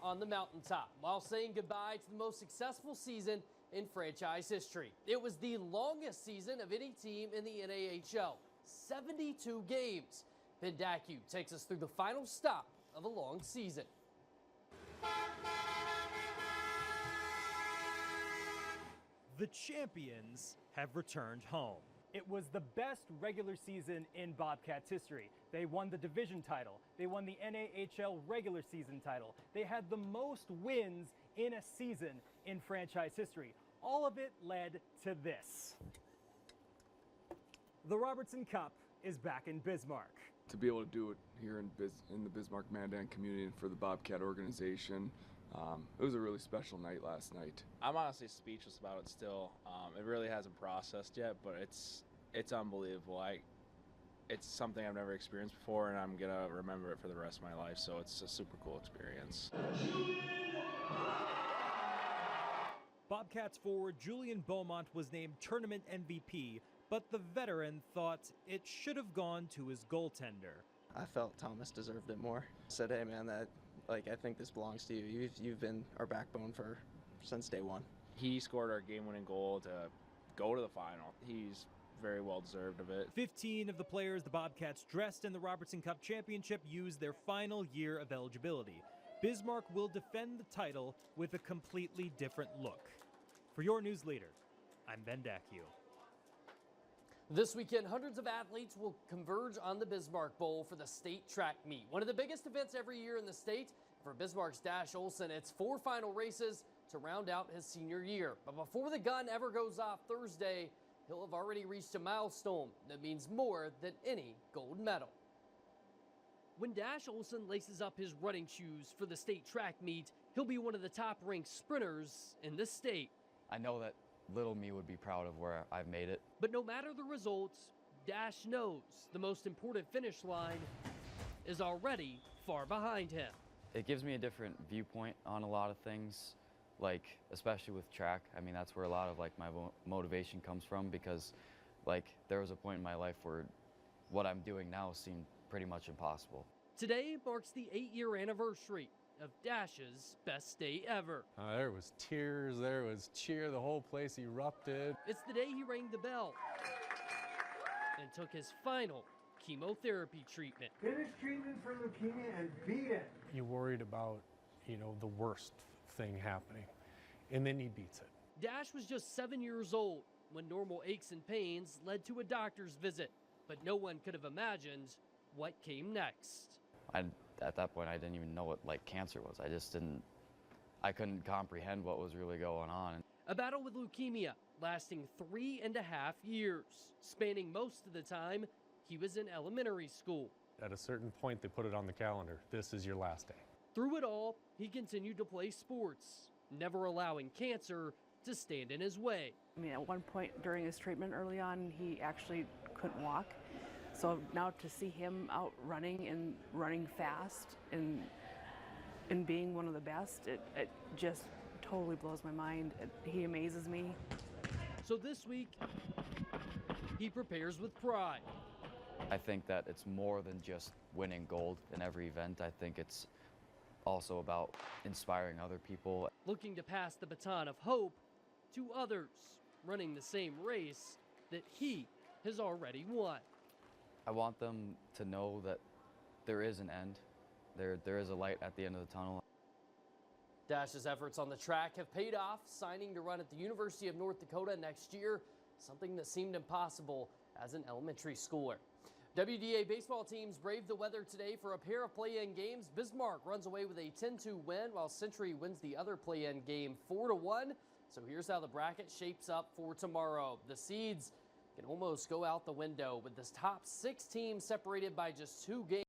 on the mountaintop while saying goodbye to the most successful season in franchise history. It was the longest season of any team in the NAHL, 72 games. Ben Dacu takes us through the final stop of a long season. The champions have returned home. It was the best regular season in Bobcats history. They won the division title. They won the NAHL regular season title. They had the most wins in a season in franchise history. All of it led to this. The Robertson Cup is back in Bismarck. To be able to do it here in the Bismarck-Mandan community and for the Bobcat organization, it was a really special night last night. I'm honestly speechless about it still. It really hasn't processed yet, but it's unbelievable. It's something I've never experienced before, and I'm gonna remember it for the rest of my life. So it's a super cool experience. Bobcats forward Julian Beaumont was named tournament MVP, but the veteran thought it should have gone to his goaltender. I felt Thomas deserved it more. Said, hey man, I think this belongs to you. You've been our backbone since day one. He scored our game-winning goal to go to the final. He's very well deserved of it. 15 of the players the Bobcats dressed in the Robertson Cup Championship used their final year of eligibility. Bismarck will defend the title with a completely different look. For your news leader, I'm Ben Dacu. This weekend, hundreds of athletes will converge on the Bismarck Bowl for the state track meet. One of the biggest events every year in the state. For Bismarck's Dash Olson, it's 4 final races to round out his senior year. But before the gun ever goes off Thursday, he'll have already reached a milestone that means more than any gold medal. When Dash Olson laces up his running shoes for the state track meet, he'll be one of the top-ranked sprinters in the state. I know that little me would be proud of where I've made it. But no matter the results, Dash knows the most important finish line is already far behind him. It gives me a different viewpoint on a lot of things, like especially with track. I mean, that's where a lot of my motivation comes from, because there was a point in my life where what I'm doing now seemed pretty much impossible. Today marks the 8-year anniversary of Dash's best day ever. There was tears, there was cheer, the whole place erupted. It's the day he rang the bell and took his final chemotherapy treatment. Finish treatment for leukemia and beat it. You worried about, the worst thing happening, and then he beats it. Dash was just 7 years old when normal aches and pains led to a doctor's visit, but no one could have imagined what came next. At that point, I didn't even know what cancer was. I couldn't comprehend what was really going on. A battle with leukemia lasting 3.5 years, spanning most of the time he was in elementary school. At a certain point, they put it on the calendar. This is your last day. Through it all, he continued to play sports, never allowing cancer to stand in his way. I mean, at one point during his treatment early on, he actually couldn't walk. So now to see him out running fast and being one of the best, it just totally blows my mind. He amazes me. So this week, he prepares with pride. I think that it's more than just winning gold in every event. I think it's also about inspiring other people. Looking to pass the baton of hope to others running the same race that he has already won. I want them to know that there is an end. There is a light at the end of the tunnel. Dash's efforts on the track have paid off, signing to run at the University of North Dakota next year, something that seemed impossible as an elementary schooler. WDA baseball teams braved the weather today for a pair of play-in games. Bismarck runs away with a 10-2 win, while Century wins the other play-in game 4-1. So here's how the bracket shapes up for tomorrow. The seeds can almost go out the window with this top 6 teams separated by just 2 games.